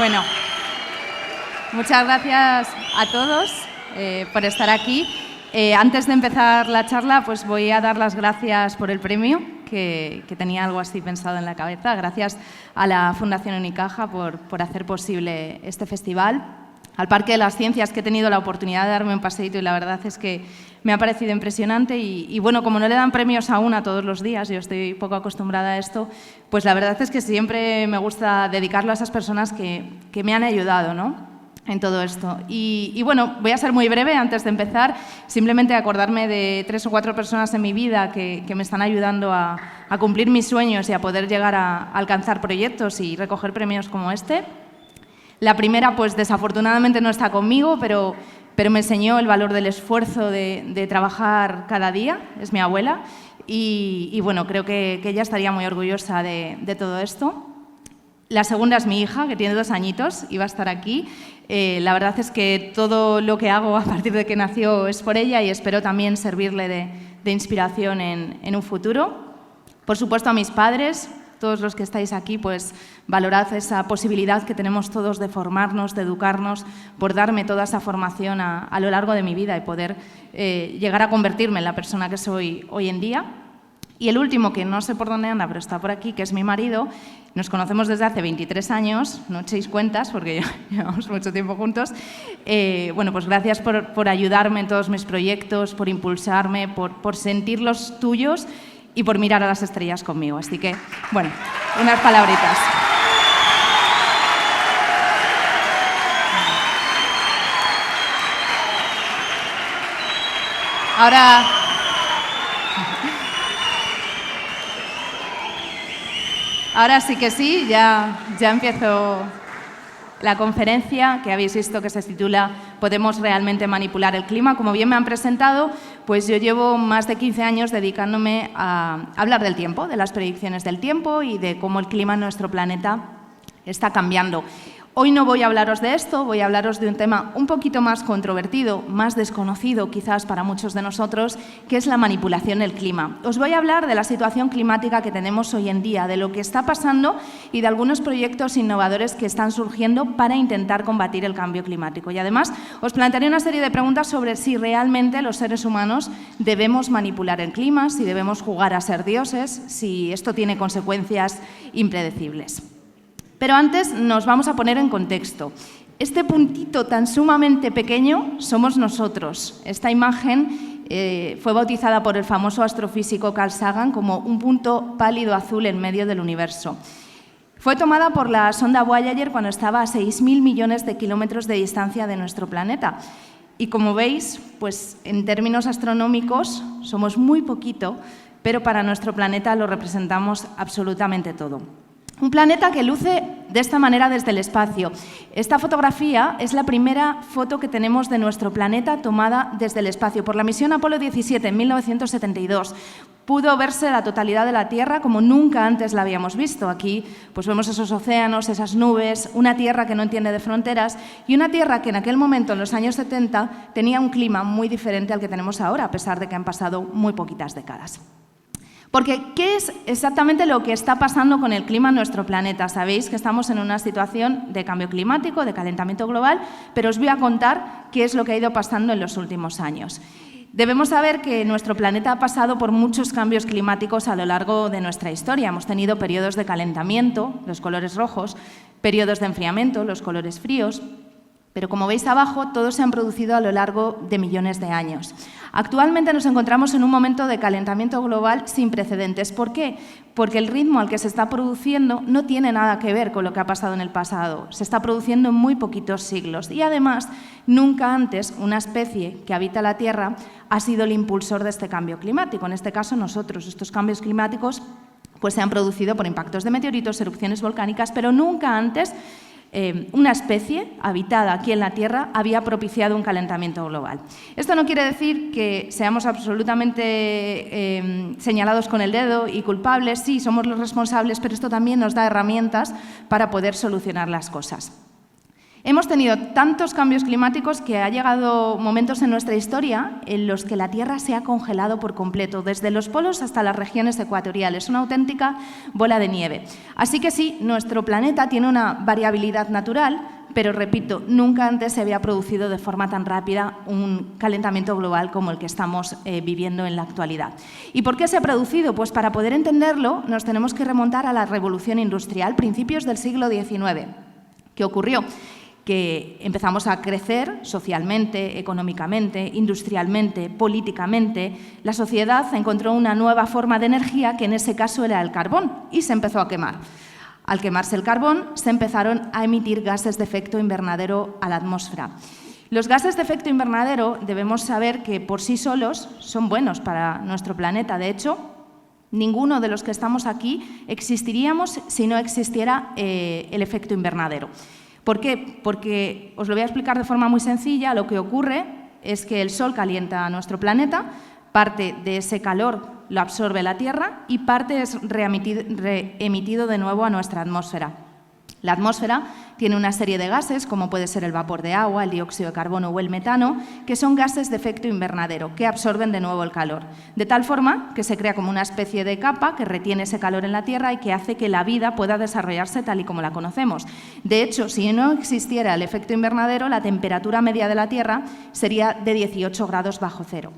Bueno, muchas gracias a todos por estar aquí. Antes de empezar la charla, pues voy a dar las gracias por el premio, que tenía algo así pensado en la cabeza. Gracias a la Fundación Unicaja por hacer posible este festival, al Parque de las Ciencias, que he tenido la oportunidad de darme un paseíto y la verdad es que me ha parecido impresionante y bueno, como no le dan premios aún a todos los días, yo estoy poco acostumbrada a esto, pues la verdad es que siempre me gusta dedicarlo a esas personas que me han ayudado, ¿no?, en todo esto. Y bueno, voy a ser muy breve antes de empezar, simplemente acordarme de 3 o 4 personas en mi vida que me están ayudando a cumplir mis sueños y a poder llegar a alcanzar proyectos y recoger premios como este. La primera, pues desafortunadamente no está conmigo, pero me enseñó el valor del esfuerzo de trabajar cada día, es mi abuela, y bueno, creo que ella estaría muy orgullosa de todo esto. La segunda es mi hija, que tiene 2 añitos y va a estar aquí. La verdad es que todo lo que hago a partir de que nació es por ella y espero también servirle de inspiración en un futuro. Por supuesto, a mis padres, todos los que estáis aquí, pues valorad esa posibilidad que tenemos todos de formarnos, de educarnos, por darme toda esa formación a lo largo de mi vida y poder llegar a convertirme en la persona que soy hoy en día. Y el último, que no sé por dónde anda, pero está por aquí, que es mi marido. Nos conocemos desde hace 23 años, no echéis cuentas porque llevamos mucho tiempo juntos. Bueno, pues gracias por ayudarme en todos mis proyectos, por impulsarme, por sentir los tuyos y por mirar a las estrellas conmigo. Así que, bueno, unas palabritas. Ahora sí que sí, ya empiezo la conferencia que habéis visto que se titula ¿Podemos realmente manipular el clima? Como bien me han presentado, pues yo llevo más de 15 años dedicándome a hablar del tiempo, de las predicciones del tiempo y de cómo el clima en nuestro planeta está cambiando. Hoy no voy a hablaros de esto, voy a hablaros de un tema un poquito más controvertido, más desconocido quizás para muchos de nosotros, que es la manipulación del clima. Os voy a hablar de la situación climática que tenemos hoy en día, de lo que está pasando y de algunos proyectos innovadores que están surgiendo para intentar combatir el cambio climático. Y además os plantearé una serie de preguntas sobre si realmente los seres humanos debemos manipular el clima, si debemos jugar a ser dioses, si esto tiene consecuencias impredecibles. Pero antes nos vamos a poner en contexto. Este puntito tan sumamente pequeño somos nosotros. Esta imagen fue bautizada por el famoso astrofísico Carl Sagan como un punto pálido azul en medio del universo. Fue tomada por la sonda Voyager cuando estaba a 6.000 millones de kilómetros de distancia de nuestro planeta. Y como veis, pues en términos astronómicos somos muy poquito, pero para nuestro planeta lo representamos absolutamente todo. Un planeta que luce de esta manera desde el espacio. Esta fotografía es la primera foto que tenemos de nuestro planeta tomada desde el espacio por la misión Apolo 17 en 1972. Pudo verse la totalidad de la Tierra como nunca antes la habíamos visto. Aquí pues vemos esos océanos, esas nubes, una Tierra que no entiende de fronteras y una Tierra que en aquel momento, en los años 70, tenía un clima muy diferente al que tenemos ahora, a pesar de que han pasado muy poquitas décadas. Porque, ¿qué es exactamente lo que está pasando con el clima en nuestro planeta? Sabéis que estamos en una situación de cambio climático, de calentamiento global, pero os voy a contar qué es lo que ha ido pasando en los últimos años. Debemos saber que nuestro planeta ha pasado por muchos cambios climáticos a lo largo de nuestra historia. Hemos tenido periodos de calentamiento, los colores rojos, periodos de enfriamiento, los colores fríos. Pero como veis abajo, todos se han producido a lo largo de millones de años. Actualmente nos encontramos en un momento de calentamiento global sin precedentes. ¿Por qué? Porque el ritmo al que se está produciendo no tiene nada que ver con lo que ha pasado en el pasado. Se está produciendo en muy poquitos siglos. Y además, nunca antes una especie que habita la Tierra ha sido el impulsor de este cambio climático. En este caso, nosotros. Estos cambios climáticos pues, se han producido por impactos de meteoritos, erupciones volcánicas, pero nunca antes una especie habitada aquí en la Tierra había propiciado un calentamiento global. Esto no quiere decir que seamos absolutamente señalados con el dedo y culpables. Sí, somos los responsables, pero esto también nos da herramientas para poder solucionar las cosas. Hemos tenido tantos cambios climáticos que ha llegado momentos en nuestra historia en los que la Tierra se ha congelado por completo, desde los polos hasta las regiones ecuatoriales, una auténtica bola de nieve. Así que sí, nuestro planeta tiene una variabilidad natural, pero repito, nunca antes se había producido de forma tan rápida un calentamiento global como el que estamos viviendo en la actualidad. ¿Y por qué se ha producido? Pues para poder entenderlo nos tenemos que remontar a la Revolución Industrial, principios del siglo XIX. ¿Qué ocurrió? Que empezamos a crecer socialmente, económicamente, industrialmente, políticamente. La sociedad encontró una nueva forma de energía que en ese caso era el carbón y se empezó a quemar. Al quemarse el carbón se empezaron a emitir gases de efecto invernadero a la atmósfera. Los gases de efecto invernadero debemos saber que por sí solos son buenos para nuestro planeta. De hecho, ninguno de los que estamos aquí existiríamos si no existiera el efecto invernadero. ¿Por qué? Porque, os lo voy a explicar de forma muy sencilla, lo que ocurre es que el Sol calienta a nuestro planeta, parte de ese calor lo absorbe la Tierra y parte es reemitido de nuevo a nuestra atmósfera. La atmósfera tiene una serie de gases, como puede ser el vapor de agua, el dióxido de carbono o el metano, que son gases de efecto invernadero, que absorben de nuevo el calor, de tal forma que se crea como una especie de capa que retiene ese calor en la Tierra y que hace que la vida pueda desarrollarse tal y como la conocemos. De hecho, si no existiera el efecto invernadero, la temperatura media de la Tierra sería de 18 grados bajo cero.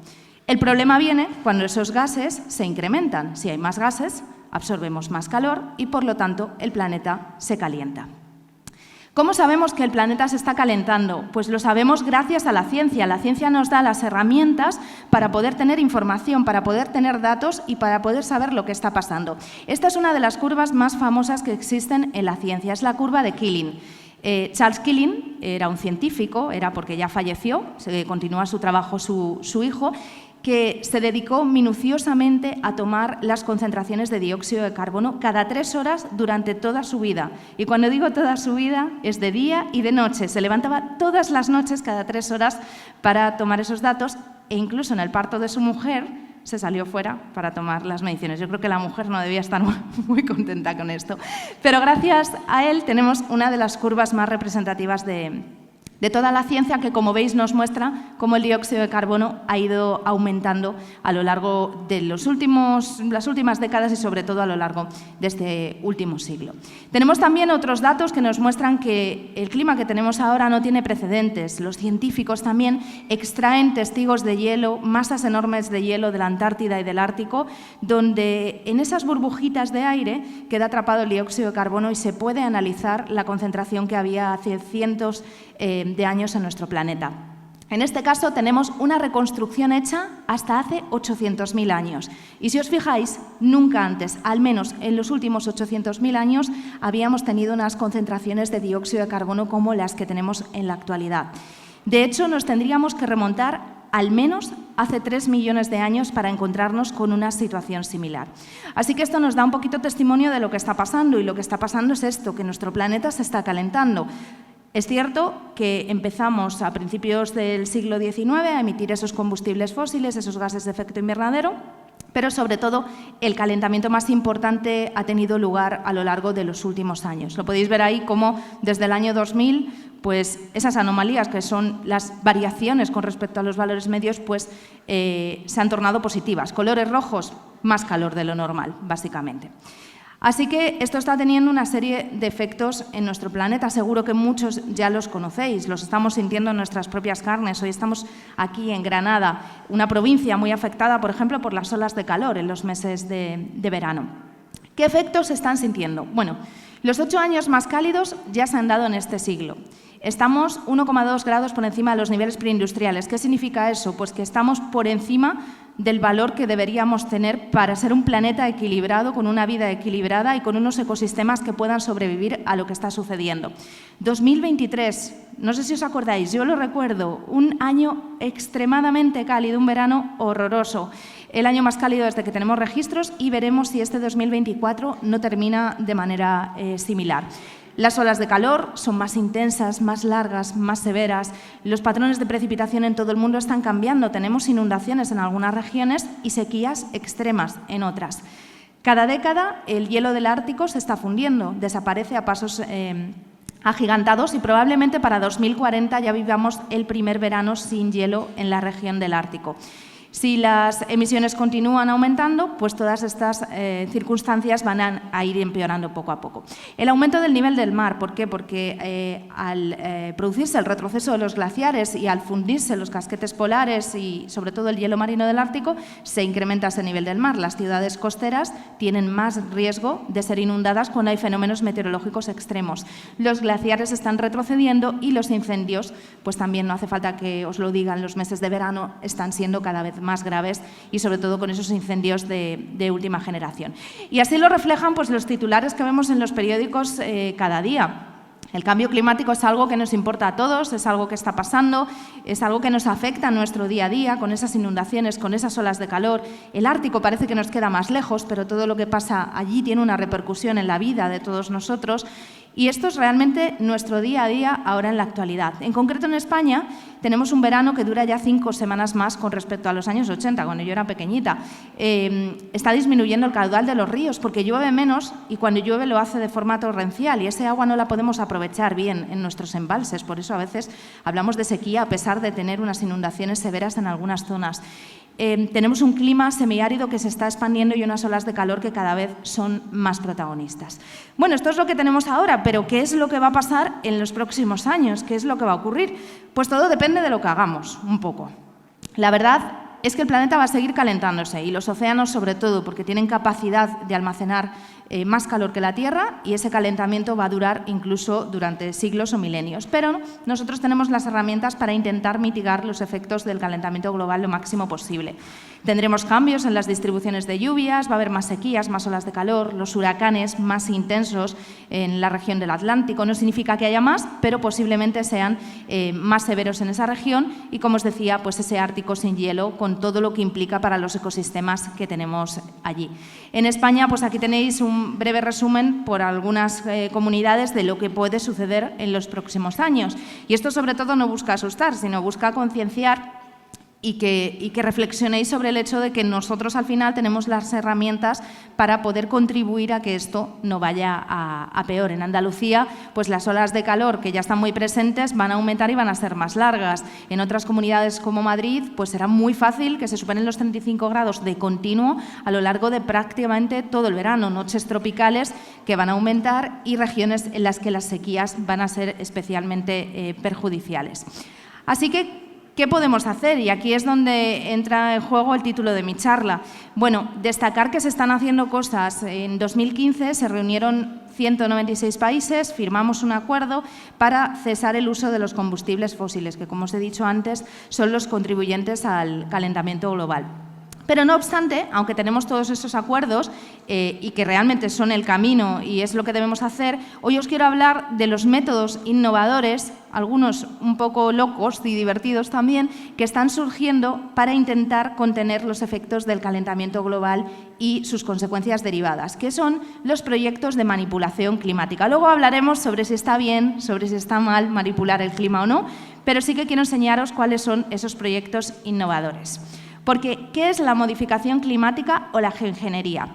El problema viene cuando esos gases se incrementan. Si hay más gases, absorbemos más calor y, por lo tanto, el planeta se calienta. ¿Cómo sabemos que el planeta se está calentando? Pues lo sabemos gracias a la ciencia. La ciencia nos da las herramientas para poder tener información, para poder tener datos y para poder saber lo que está pasando. Esta es una de las curvas más famosas que existen en la ciencia, es la curva de Keeling. Charles Keeling era un científico, era porque ya falleció, continúa su trabajo su hijo, que se dedicó minuciosamente a tomar las concentraciones de dióxido de carbono cada 3 horas durante toda su vida. Y cuando digo toda su vida, es de día y de noche. Se levantaba todas las noches, cada 3 horas, para tomar esos datos e incluso en el parto de su mujer se salió fuera para tomar las mediciones. Yo creo que la mujer no debía estar muy contenta con esto. Pero gracias a él tenemos una de las curvas más representativas de toda la ciencia que, como veis, nos muestra cómo el dióxido de carbono ha ido aumentando a lo largo de las últimas décadas y, sobre todo, a lo largo de este último siglo. Tenemos también otros datos que nos muestran que el clima que tenemos ahora no tiene precedentes. Los científicos también extraen testigos de hielo, masas enormes de hielo de la Antártida y del Ártico, donde en esas burbujitas de aire queda atrapado el dióxido de carbono y se puede analizar la concentración que había hace cientos de años en nuestro planeta. En este caso tenemos una reconstrucción hecha hasta hace 800.000 años. Y si os fijáis, nunca antes, al menos en los últimos 800.000 años, habíamos tenido unas concentraciones de dióxido de carbono como las que tenemos en la actualidad. De hecho, nos tendríamos que remontar al menos hace 3 millones de años para encontrarnos con una situación similar. Así que esto nos da un poquito testimonio de lo que está pasando, y lo que está pasando es esto, que nuestro planeta se está calentando. Es cierto que empezamos a principios del siglo XIX a emitir esos combustibles fósiles, esos gases de efecto invernadero, pero sobre todo el calentamiento más importante ha tenido lugar a lo largo de los últimos años. Lo podéis ver ahí como desde el año 2000, pues esas anomalías, que son las variaciones con respecto a los valores medios, pues se han tornado positivas. Colores rojos, más calor de lo normal, básicamente. Así que esto está teniendo una serie de efectos en nuestro planeta. Seguro que muchos ya los conocéis, los estamos sintiendo en nuestras propias carnes. Hoy estamos aquí en Granada, una provincia muy afectada, por ejemplo, por las olas de calor en los meses de verano. ¿Qué efectos se están sintiendo? Bueno, los 8 años más cálidos ya se han dado en este siglo. Estamos 1,2 grados por encima de los niveles preindustriales. ¿Qué significa eso? Pues que estamos por encima del valor que deberíamos tener para ser un planeta equilibrado, con una vida equilibrada y con unos ecosistemas que puedan sobrevivir a lo que está sucediendo. 2023, no sé si os acordáis, yo lo recuerdo, un año extremadamente cálido, un verano horroroso. El año más cálido desde que tenemos registros, y veremos si este 2024 no termina de manera similar. Las olas de calor son más intensas, más largas, más severas. Los patrones de precipitación en todo el mundo están cambiando. Tenemos inundaciones en algunas regiones y sequías extremas en otras. Cada década el hielo del Ártico se está fundiendo, desaparece a pasos agigantados y probablemente para 2040 ya vivamos el primer verano sin hielo en la región del Ártico. Si las emisiones continúan aumentando, pues todas estas circunstancias van a ir empeorando poco a poco. El aumento del nivel del mar, ¿por qué? Porque al producirse el retroceso de los glaciares y al fundirse los casquetes polares y sobre todo el hielo marino del Ártico, se incrementa ese nivel del mar. Las ciudades costeras tienen más riesgo de ser inundadas cuando hay fenómenos meteorológicos extremos. Los glaciares están retrocediendo y los incendios, pues también no hace falta que os lo digan, los meses de verano están siendo cada vez más graves y sobre todo con esos incendios de última generación. Y así lo reflejan pues, los titulares que vemos en los periódicos cada día. El cambio climático es algo que nos importa a todos, es algo que está pasando, es algo que nos afecta a nuestro día a día, con esas inundaciones, con esas olas de calor. El Ártico parece que nos queda más lejos, pero todo lo que pasa allí tiene una repercusión en la vida de todos nosotros. Y esto es realmente nuestro día a día ahora en la actualidad. En concreto en España tenemos un verano que dura ya 5 semanas más con respecto a los años 80, cuando yo era pequeñita. Está disminuyendo el caudal de los ríos porque llueve menos y cuando llueve lo hace de forma torrencial y ese agua no la podemos aprovechar bien en nuestros embalses. Por eso a veces hablamos de sequía a pesar de tener unas inundaciones severas en algunas zonas. Tenemos un clima semiárido que se está expandiendo y unas olas de calor que cada vez son más protagonistas. Bueno, esto es lo que tenemos ahora, pero ¿qué es lo que va a pasar en los próximos años? ¿Qué es lo que va a ocurrir? Pues todo depende de lo que hagamos, un poco. La verdad es que el planeta va a seguir calentándose y los océanos sobre todo porque tienen capacidad de almacenar más calor que la Tierra y ese calentamiento va a durar incluso durante siglos o milenios. Pero nosotros tenemos las herramientas para intentar mitigar los efectos del calentamiento global lo máximo posible. Tendremos cambios en las distribuciones de lluvias, va a haber más sequías, más olas de calor, los huracanes más intensos en la región del Atlántico. No significa que haya más, pero posiblemente sean más severos en esa región y, como os decía, pues ese Ártico sin hielo con todo lo que implica para los ecosistemas que tenemos allí. En España, pues aquí tenéis un breve resumen por algunas comunidades de lo que puede suceder en los próximos años. Y esto sobre todo no busca asustar, sino busca concienciar y que reflexionéis sobre el hecho de que nosotros al final tenemos las herramientas para poder contribuir a que esto no vaya a peor. En Andalucía, pues las olas de calor que ya están muy presentes van a aumentar y van a ser más largas. En otras comunidades como Madrid, pues será muy fácil que se superen los 35 grados de continuo a lo largo de prácticamente todo el verano. Noches tropicales que van a aumentar y regiones en las que las sequías van a ser especialmente perjudiciales. Así que, ¿qué podemos hacer? Y aquí es donde entra en juego el título de mi charla. Bueno, destacar que se están haciendo cosas. En 2015 se reunieron 196 países, firmamos un acuerdo para cesar el uso de los combustibles fósiles, que, como os he dicho antes, son los contribuyentes al calentamiento global. Pero no obstante, aunque tenemos todos esos acuerdos y que realmente son el camino y es lo que debemos hacer, hoy os quiero hablar de los métodos innovadores, algunos un poco locos y divertidos también, que están surgiendo para intentar contener los efectos del calentamiento global y sus consecuencias derivadas, que son los proyectos de manipulación climática. Luego hablaremos sobre si está bien, sobre si está mal manipular el clima o no, pero sí que quiero enseñaros cuáles son esos proyectos innovadores. Porque, ¿qué es la modificación climática o la geoingeniería?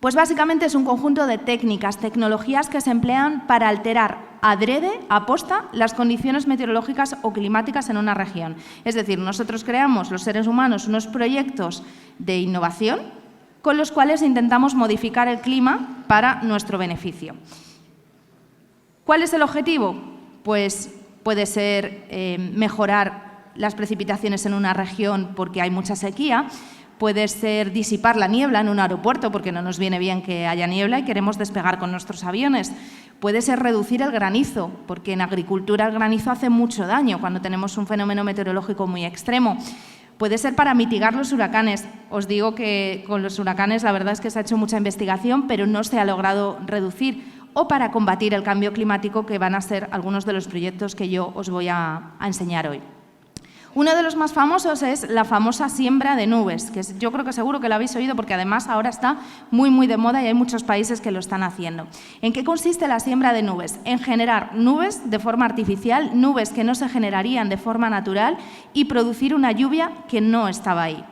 Pues básicamente es un conjunto de técnicas, tecnologías que se emplean para alterar adrede, aposta, las condiciones meteorológicas o climáticas en una región. Es decir, nosotros creamos, los seres humanos, unos proyectos de innovación con los cuales intentamos modificar el clima para nuestro beneficio. ¿Cuál es el objetivo? Pues puede ser mejorar las precipitaciones en una región porque hay mucha sequía, puede ser disipar la niebla en un aeropuerto porque no nos viene bien que haya niebla y queremos despegar con nuestros aviones, puede ser reducir el granizo porque en agricultura el granizo hace mucho daño cuando tenemos un fenómeno meteorológico muy extremo, puede ser para mitigar los huracanes. Os digo que con los huracanes la verdad es que se ha hecho mucha investigación pero no se ha logrado reducir, o para combatir el cambio climático, que van a ser algunos de los proyectos que yo os voy a enseñar hoy. Uno de los más famosos es la famosa siembra de nubes, que yo creo que seguro que lo habéis oído porque además ahora está muy de moda y hay muchos países que lo están haciendo. ¿En qué consiste la siembra de nubes? En generar nubes de forma artificial, nubes que no se generarían de forma natural y producir una lluvia que no estaba ahí.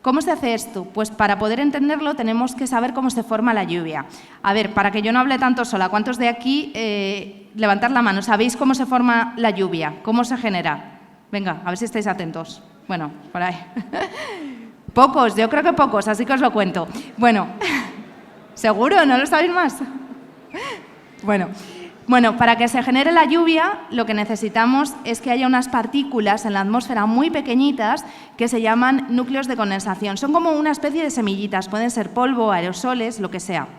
¿Cómo se hace esto? Pues para poder entenderlo tenemos que saber cómo se forma la lluvia. A ver, para que yo no hable tanto sola, ¿cuántos de aquí, levantad la mano, sabéis cómo se forma la lluvia? ¿Cómo se genera? Venga, a ver si estáis atentos. Bueno, por ahí. Pocos, yo creo que pocos, así que os lo cuento. Bueno, ¿seguro? ¿No lo sabéis más? Bueno, para que se genere la lluvia, lo que necesitamos es que haya unas partículas en la atmósfera muy pequeñitas que se llaman núcleos de condensación. Son como una especie de semillitas, pueden ser polvo, aerosoles, lo que sea.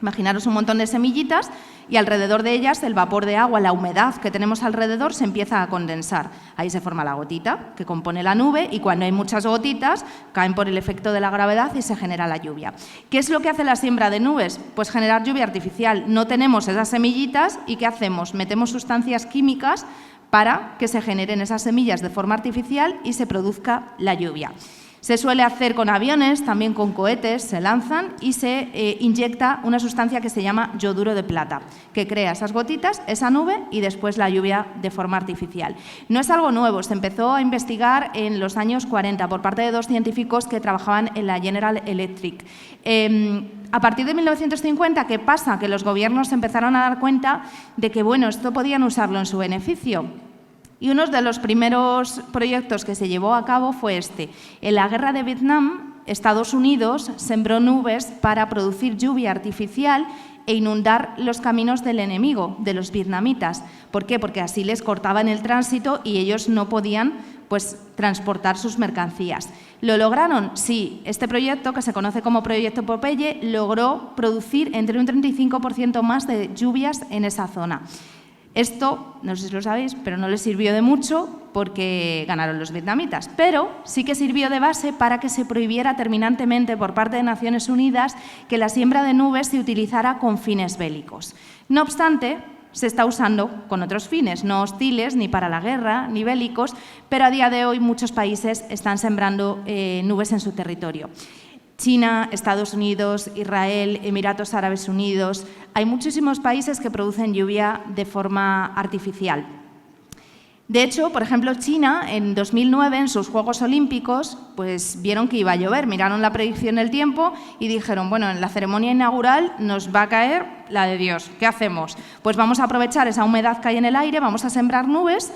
Imaginaros un montón de semillitas y alrededor de ellas el vapor de agua, la humedad que tenemos alrededor se empieza a condensar. Ahí se forma la gotita que compone la nube y cuando hay muchas gotitas caen por el efecto de la gravedad y se genera la lluvia. ¿Qué es lo que hace la siembra de nubes? Pues generar lluvia artificial. No tenemos esas semillitas y ¿qué hacemos? Metemos sustancias químicas para que se generen esas semillas de forma artificial y se produzca la lluvia. Se suele hacer con aviones, también con cohetes, se lanzan y se inyecta una sustancia que se llama yoduro de plata, que crea esas gotitas, esa nube y después la lluvia de forma artificial. No es algo nuevo, se empezó a investigar en los años 40 por parte de dos científicos que trabajaban en la General Electric. A partir de 1950, ¿qué pasa? Que los gobiernos empezaron a dar cuenta de que, bueno, esto podían usarlo en su beneficio. Y uno de los primeros proyectos que se llevó a cabo fue este. En la guerra de Vietnam, Estados Unidos sembró nubes para producir lluvia artificial e inundar los caminos del enemigo, de los vietnamitas. ¿Por qué? Porque así les cortaban el tránsito y ellos no podían transportar sus mercancías. ¿Lo lograron? Sí. Este proyecto, que se conoce como Proyecto Popeye, logró producir entre un 35% más de lluvias en esa zona. Esto, no sé si lo sabéis, pero no les sirvió de mucho porque ganaron los vietnamitas, pero sí que sirvió de base para que se prohibiera terminantemente por parte de Naciones Unidas que la siembra de nubes se utilizara con fines bélicos. No obstante, se está usando con otros fines, no hostiles, ni para la guerra, ni bélicos, pero a día de hoy muchos países están sembrando nubes en su territorio. China, Estados Unidos, Israel, Emiratos Árabes Unidos. Hay muchísimos países que producen lluvia de forma artificial. De hecho, por ejemplo, China en 2009, en sus Juegos Olímpicos, pues vieron que iba a llover, miraron la predicción del tiempo y dijeron, bueno, en la ceremonia inaugural nos va a caer la de Dios. ¿Qué hacemos? Pues vamos a aprovechar esa humedad que hay en el aire, vamos a sembrar nubes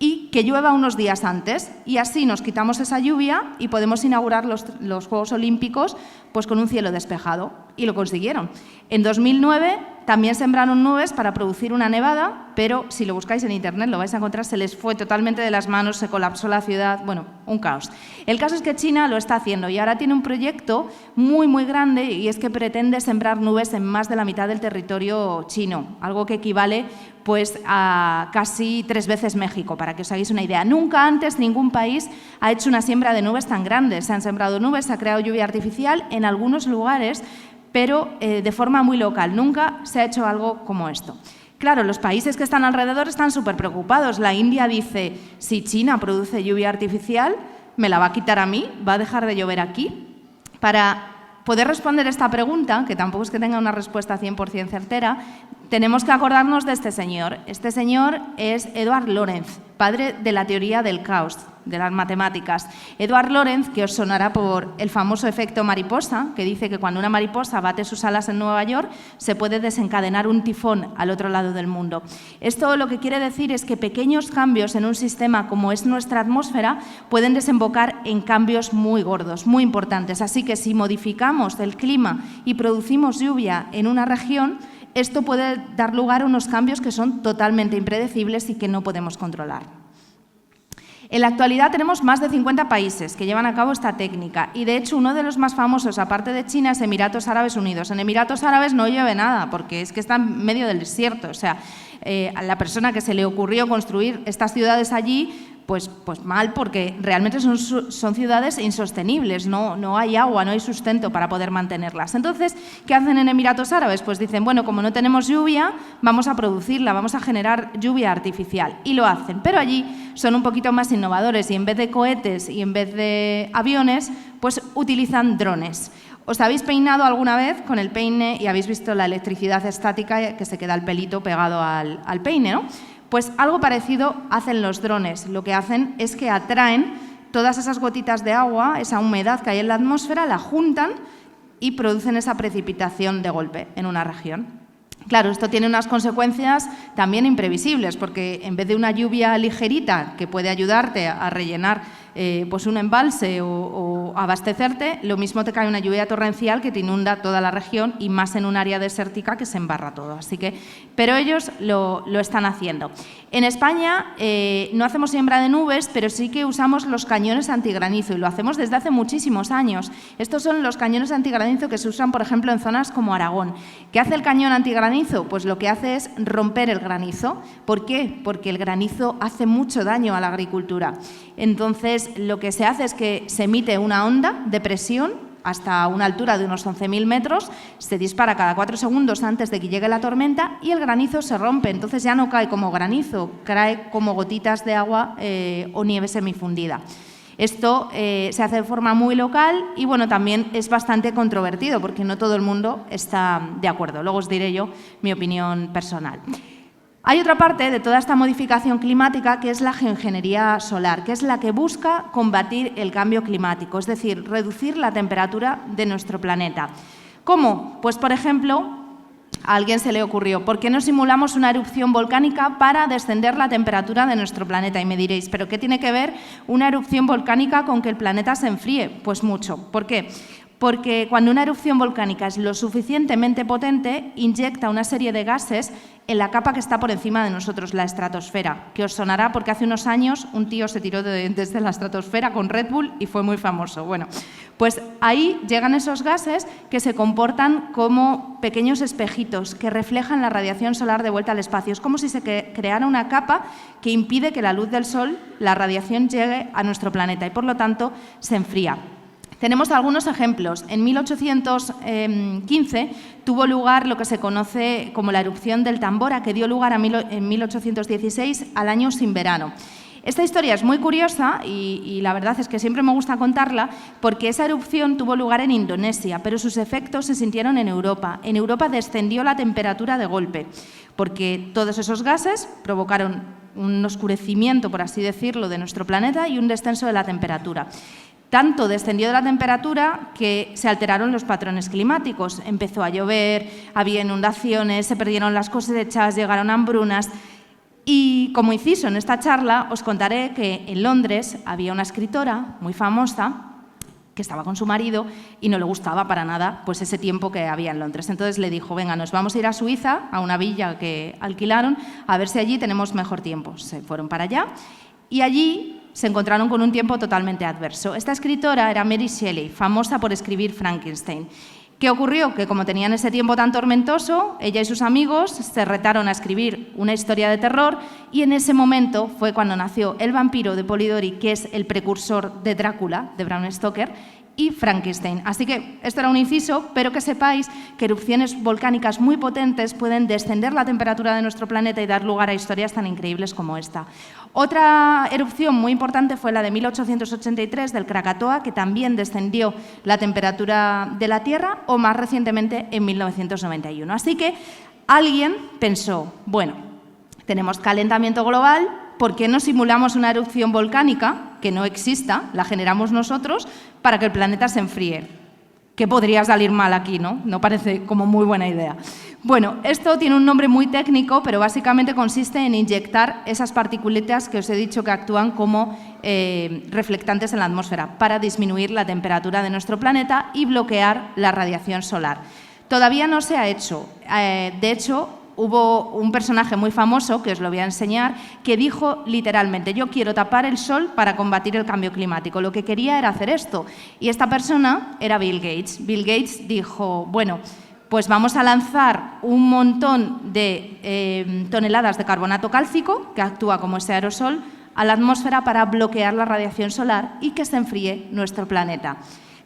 y que llueva unos días antes. Y así nos quitamos esa lluvia y podemos inaugurar los Juegos Olímpicos pues con un cielo despejado. Y lo consiguieron. En 2009 también sembraron nubes para producir una nevada, pero si lo buscáis en Internet lo vais a encontrar, se les fue totalmente de las manos, se colapsó la ciudad, bueno, un caos. El caso es que China lo está haciendo y ahora tiene un proyecto muy, muy grande y es que pretende sembrar nubes en más de la mitad del territorio chino, algo que equivale pues a casi 3 veces México, para que os hagáis una idea. Nunca antes ningún país ha hecho una siembra de nubes tan grande. Se han sembrado nubes, se ha creado lluvia artificial en algunos lugares, pero de forma muy local. Nunca se ha hecho algo como esto. Claro, los países que están alrededor están súper preocupados. La India dice, si China produce lluvia artificial, ¿me la va a quitar a mí? ¿Va a dejar de llover aquí? Para poder responder esta pregunta, que tampoco es que tenga una respuesta 100% certera, tenemos que acordarnos de este señor. Este señor es Edward Lorenz, padre de la teoría del caos, de las matemáticas. Edward Lorenz, que os sonará por el famoso efecto mariposa, que dice que cuando una mariposa bate sus alas en Nueva York, se puede desencadenar un tifón al otro lado del mundo. Esto lo que quiere decir es que pequeños cambios en un sistema como es nuestra atmósfera pueden desembocar en cambios muy gordos, muy importantes. Así que si modificamos el clima y producimos lluvia en una región, esto puede dar lugar a unos cambios que son totalmente impredecibles y que no podemos controlar. En la actualidad tenemos más de 50 países que llevan a cabo esta técnica y, de hecho, uno de los más famosos, aparte de China, es Emiratos Árabes Unidos. En Emiratos Árabes no llueve nada porque es que está en medio del desierto. O sea, a la persona que se le ocurrió construir estas ciudades allí, pues mal, porque realmente son ciudades insostenibles, no hay agua, no hay sustento para poder mantenerlas. Entonces, ¿qué hacen en Emiratos Árabes? Pues dicen, bueno, como no tenemos lluvia, vamos a producirla, vamos a generar lluvia artificial. Y lo hacen, pero allí son un poquito más innovadores y en vez de cohetes y en vez de aviones, pues utilizan drones. ¿Os habéis peinado alguna vez con el peine y habéis visto la electricidad estática que se queda el pelito pegado al peine, ¿no? Pues algo parecido hacen los drones. Lo que hacen es que atraen todas esas gotitas de agua, esa humedad que hay en la atmósfera, la juntan y producen esa precipitación de golpe en una región. Claro, esto tiene unas consecuencias también imprevisibles, porque en vez de una lluvia ligerita que puede ayudarte a rellenar pues un embalse o abastecerte, lo mismo te cae una lluvia torrencial que te inunda toda la región y más en un área desértica que se embarra todo. Así que, pero ellos lo están haciendo. En España no hacemos siembra de nubes, pero sí que usamos los cañones antigranizo y lo hacemos desde hace muchísimos años. Estos son los cañones antigranizo que se usan, por ejemplo, en zonas como Aragón. ¿Qué hace el cañón antigranizo? Pues lo que hace es romper el granizo. ¿Por qué? Porque el granizo hace mucho daño a la agricultura. Entonces, lo que se hace es que se emite una onda de presión hasta una altura de unos 11.000 metros, se dispara cada 4 segundos antes de que llegue la tormenta y el granizo se rompe. Entonces ya no cae como granizo, cae como gotitas de agua o nieve semifundida. Esto se hace de forma muy local y bueno, también es bastante controvertido porque no todo el mundo está de acuerdo. Luego os diré yo mi opinión personal. Hay otra parte de toda esta modificación climática que es la geoingeniería solar, que es la que busca combatir el cambio climático, es decir, reducir la temperatura de nuestro planeta. ¿Cómo? Pues, por ejemplo, a alguien se le ocurrió, ¿por qué no simulamos una erupción volcánica para descender la temperatura de nuestro planeta? Y me diréis, ¿pero qué tiene que ver una erupción volcánica con que el planeta se enfríe? Pues mucho. ¿Por qué? Porque cuando una erupción volcánica es lo suficientemente potente, inyecta una serie de gases en la capa que está por encima de nosotros, la estratosfera, que os sonará porque hace unos años un tío se tiró desde la estratosfera con Red Bull y fue muy famoso. Bueno, pues ahí llegan esos gases que se comportan como pequeños espejitos que reflejan la radiación solar de vuelta al espacio. Es como si se creara una capa que impide que la luz del sol, la radiación, llegue a nuestro planeta y por lo tanto se enfría. Tenemos algunos ejemplos. En 1815 tuvo lugar lo que se conoce como la erupción del Tambora, que dio lugar en 1816 al año sin verano. Esta historia es muy curiosa y la verdad es que siempre me gusta contarla porque esa erupción tuvo lugar en Indonesia, pero sus efectos se sintieron en Europa. En Europa descendió la temperatura de golpe porque todos esos gases provocaron un oscurecimiento, por así decirlo, de nuestro planeta y un descenso de la temperatura. Tanto descendió la temperatura que se alteraron los patrones climáticos. Empezó a llover, había inundaciones, se perdieron las cosechas, llegaron hambrunas. Y como inciso en esta charla, os contaré que en Londres había una escritora muy famosa que estaba con su marido y no le gustaba para nada pues ese tiempo que había en Londres. Entonces le dijo, venga, nos vamos a ir a Suiza, a una villa que alquilaron, a ver si allí tenemos mejor tiempo. Se fueron para allá y allí se encontraron con un tiempo totalmente adverso. Esta escritora era Mary Shelley, famosa por escribir Frankenstein. ¿Qué ocurrió? Que como tenían ese tiempo tan tormentoso, ella y sus amigos se retaron a escribir una historia de terror y en ese momento fue cuando nació El vampiro de Polidori, que es el precursor de Drácula, de Bram Stoker, y Frankenstein. Así que esto era un inciso, pero que sepáis que erupciones volcánicas muy potentes pueden descender la temperatura de nuestro planeta y dar lugar a historias tan increíbles como esta. Otra erupción muy importante fue la de 1883 del Krakatoa, que también descendió la temperatura de la Tierra, o más recientemente en 1991. Así que alguien pensó, bueno, tenemos calentamiento global, ¿por qué no simulamos una erupción volcánica que no exista, la generamos nosotros, para que el planeta se enfríe? ¿Qué podría salir mal aquí, no? No parece como muy buena idea. Bueno, esto tiene un nombre muy técnico, pero básicamente consiste en inyectar esas partículas que os he dicho que actúan como reflectantes en la atmósfera para disminuir la temperatura de nuestro planeta y bloquear la radiación solar. Todavía no se ha hecho. De hecho, hubo un personaje muy famoso, que os lo voy a enseñar, que dijo literalmente, yo quiero tapar el sol para combatir el cambio climático. Lo que quería era hacer esto. Y esta persona era Bill Gates. Bill Gates dijo, bueno, pues vamos a lanzar un montón de toneladas de carbonato cálcico, que actúa como ese aerosol, a la atmósfera para bloquear la radiación solar y que se enfríe nuestro planeta.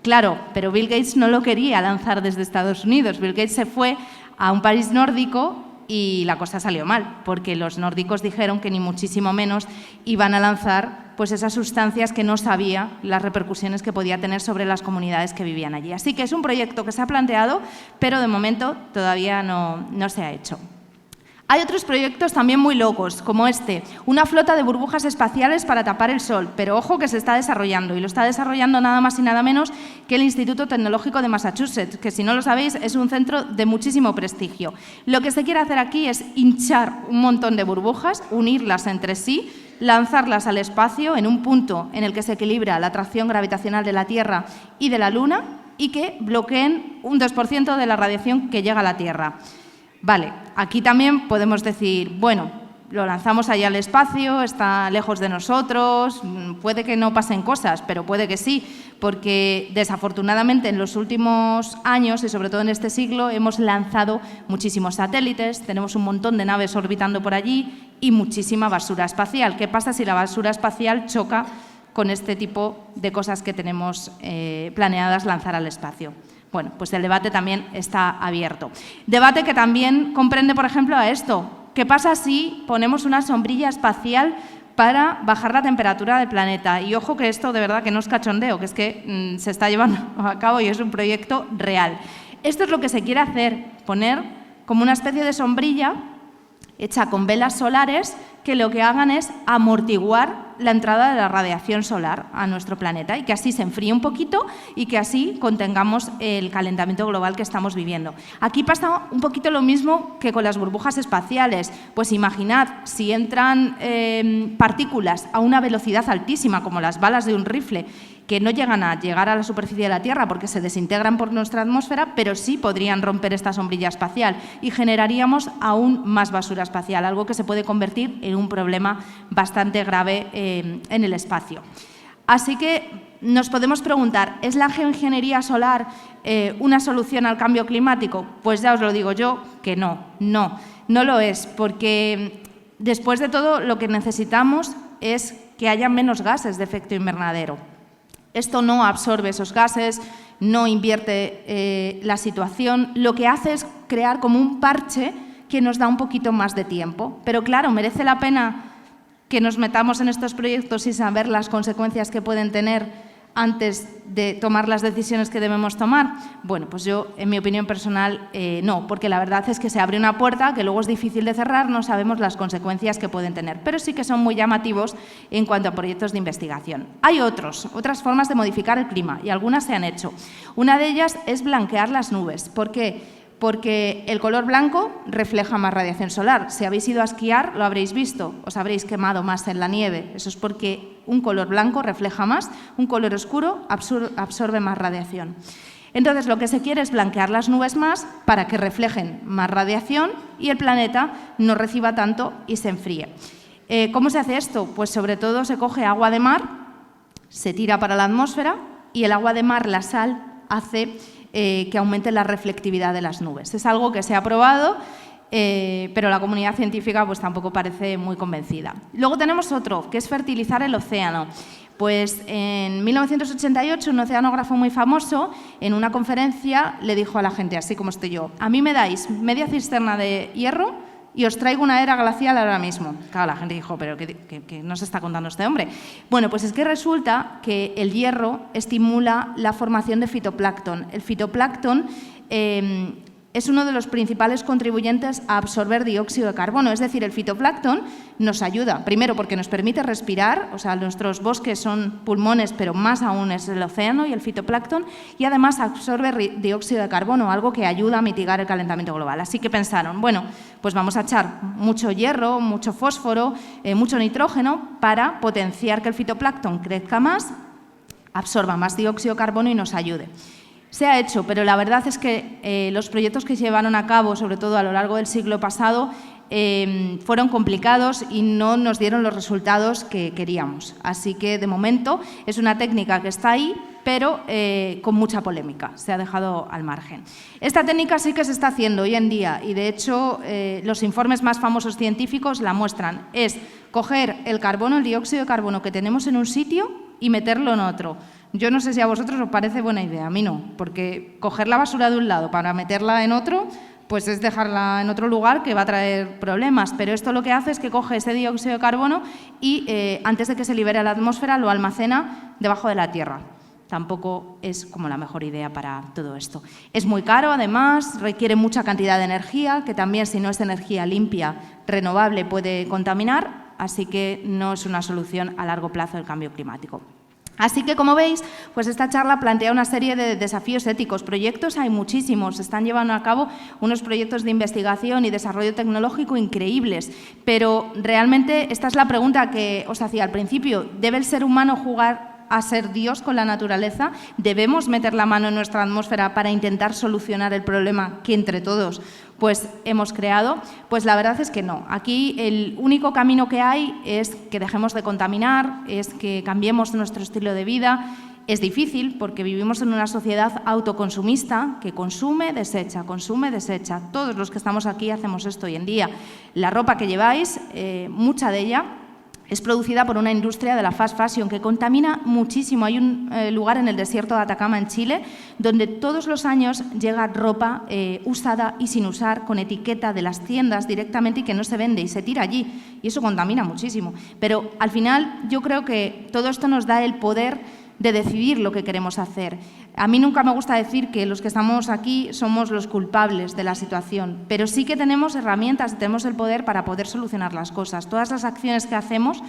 Claro, pero Bill Gates no lo quería lanzar desde Estados Unidos. Bill Gates se fue a un país nórdico y la cosa salió mal, porque los nórdicos dijeron que ni muchísimo menos iban a lanzar pues esas sustancias que no sabía las repercusiones que podía tener sobre las comunidades que vivían allí. Así que es un proyecto que se ha planteado, pero de momento todavía no se ha hecho. Hay otros proyectos también muy locos, como una flota de burbujas espaciales para tapar el sol, pero ojo que se está desarrollando, y lo está desarrollando nada más y nada menos que el Instituto Tecnológico de Massachusetts, que si no lo sabéis es un centro de muchísimo prestigio. Lo que se quiere hacer aquí es hinchar un montón de burbujas, unirlas entre sí, lanzarlas al espacio en un punto en el que se equilibra la atracción gravitacional de la Tierra y de la Luna y que bloqueen un 2% de la radiación que llega a la Tierra. Vale, aquí también podemos decir, bueno, lo lanzamos allá al espacio, está lejos de nosotros, puede que no pasen cosas, pero puede que sí, porque desafortunadamente en los últimos años y sobre todo en este siglo hemos lanzado muchísimos satélites, tenemos un montón de naves orbitando por allí y muchísima basura espacial. ¿Qué pasa si la basura espacial choca con este tipo de cosas que tenemos planeadas lanzar al espacio? Bueno, pues el debate también está abierto. Debate que también comprende, por ejemplo, a esto. ¿Qué pasa si ponemos una sombrilla espacial para bajar la temperatura del planeta? Y ojo que esto de verdad que no es cachondeo, que es que se está llevando a cabo y es un proyecto real. Esto es lo que se quiere hacer, poner como una especie de sombrilla hecha con velas solares que lo que hagan es amortiguar la entrada de la radiación solar a nuestro planeta y que así se enfríe un poquito y que así contengamos el calentamiento global que estamos viviendo. Aquí pasa un poquito lo mismo que con las burbujas espaciales. Pues imaginad, si entran partículas a una velocidad altísima, como las balas de un rifle, que no llegan a llegar a la superficie de la Tierra porque se desintegran por nuestra atmósfera, pero sí podrían romper esta sombrilla espacial y generaríamos aún más basura espacial, algo que se puede convertir en un problema bastante grave en el espacio. Así que nos podemos preguntar, ¿es la geoingeniería solar una solución al cambio climático? Pues ya os lo digo yo que no lo es, porque después de todo lo que necesitamos es que haya menos gases de efecto invernadero. Esto no absorbe esos gases, no invierte la situación, lo que hace es crear como un parche que nos da un poquito más de tiempo. Pero claro, merece la pena que nos metamos en estos proyectos sin saber las consecuencias que pueden tener antes de tomar las decisiones que debemos tomar. Bueno, pues yo, en mi opinión personal, no, porque la verdad es que se abre una puerta que luego es difícil de cerrar, no sabemos las consecuencias que pueden tener, pero sí que son muy llamativos en cuanto a proyectos de investigación. Hay otras formas de modificar el clima y algunas se han hecho. Una de ellas es blanquear las nubes. ¿Por qué? Porque el color blanco refleja más radiación solar. Si habéis ido a esquiar, lo habréis visto, os habréis quemado más en la nieve. Eso es porque un color blanco refleja más, un color oscuro absorbe más radiación. Entonces, lo que se quiere es blanquear las nubes más para que reflejen más radiación y el planeta no reciba tanto y se enfríe. ¿Cómo se hace esto? Pues sobre todo se coge agua de mar, se tira para la atmósfera y el agua de mar, la sal, hace que aumente la reflectividad de las nubes. Es algo que se ha probado, pero la comunidad científica pues tampoco parece muy convencida. Luego tenemos otro, que es fertilizar el océano. Pues en 1988 un oceanógrafo muy famoso en una conferencia le dijo a la gente, así como estoy yo, a mí me dais media cisterna de hierro y os traigo una era glacial ahora mismo. Claro, la gente dijo, pero ¿qué nos está contando este hombre? Bueno, pues es que resulta que el hierro estimula la formación de fitoplancton. El fitoplancton es uno de los principales contribuyentes a absorber dióxido de carbono. Es decir, el fitoplancton nos ayuda, primero porque nos permite respirar, o sea, nuestros bosques son pulmones, pero más aún es el océano y el fitoplancton, y además absorbe dióxido de carbono, algo que ayuda a mitigar el calentamiento global. Así que pensaron, bueno, pues vamos a echar mucho hierro, mucho fósforo, mucho nitrógeno para potenciar que el fitoplancton crezca más, absorba más dióxido de carbono y nos ayude. Se ha hecho, pero la verdad es que los proyectos que se llevaron a cabo, sobre todo a lo largo del siglo pasado, fueron complicados y no nos dieron los resultados que queríamos. Así que, de momento, es una técnica que está ahí, pero con mucha polémica. Se ha dejado al margen. Esta técnica sí que se está haciendo hoy en día y, de hecho, los informes más famosos científicos la muestran. Es coger el carbono, el dióxido de carbono que tenemos en un sitio y meterlo en otro. Yo no sé si a vosotros os parece buena idea, a mí no, porque coger la basura de un lado para meterla en otro, pues es dejarla en otro lugar que va a traer problemas, pero esto lo que hace es que coge ese dióxido de carbono y antes de que se libere a la atmósfera lo almacena debajo de la tierra. tampoco es como la mejor idea para todo esto. Es muy caro, además, requiere mucha cantidad de energía, que también, si no es energía limpia, renovable, puede contaminar, así que no es una solución a largo plazo del cambio climático. Así que, como veis, pues esta charla plantea una serie de desafíos éticos. Proyectos hay muchísimos, se están llevando a cabo unos proyectos de investigación y desarrollo tecnológico increíbles, pero realmente esta es la pregunta que os hacía al principio. ¿Debe el ser humano jugar a ser Dios con la naturaleza? ¿Debemos meter la mano en nuestra atmósfera para intentar solucionar el problema que entre todos pues hemos creado? Pues la verdad es que no. Aquí el único camino que hay es que dejemos de contaminar, es que cambiemos nuestro estilo de vida. Es difícil porque vivimos en una sociedad autoconsumista que consume, desecha, consume, desecha. Todos los que estamos aquí hacemos esto hoy en día. La ropa que lleváis, mucha de ella, es producida por una industria de la fast fashion que contamina muchísimo. Hay un lugar en el desierto de Atacama, en Chile, donde todos los años llega ropa usada y sin usar, con etiqueta de las tiendas directamente y que no se vende y se tira allí. Y eso contamina muchísimo. Pero al final yo creo que todo esto nos da el poder de decidir lo que queremos hacer. A mí nunca me gusta decir que los que estamos aquí somos los culpables de la situación, pero sí que tenemos herramientas, tenemos el poder para poder solucionar las cosas. Todas las acciones que hacemos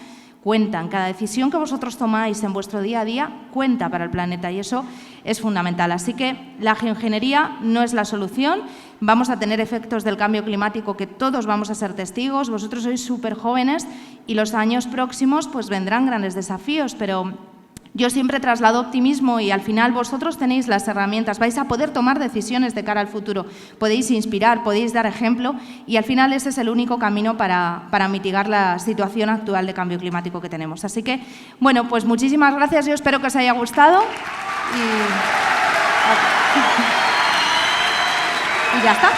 cuentan. Cada decisión que vosotros tomáis en vuestro día a día cuenta para el planeta y eso es fundamental. Así que la geoingeniería no es la solución. Vamos a tener efectos del cambio climático que todos vamos a ser testigos. Vosotros sois súper jóvenes y los años próximos pues vendrán grandes desafíos, pero yo siempre traslado optimismo y al final vosotros tenéis las herramientas, vais a poder tomar decisiones de cara al futuro, podéis inspirar, podéis dar ejemplo y al final ese es el único camino para mitigar la situación actual de cambio climático que tenemos. Así que, bueno, pues muchísimas gracias, yo espero que os haya gustado y ya está.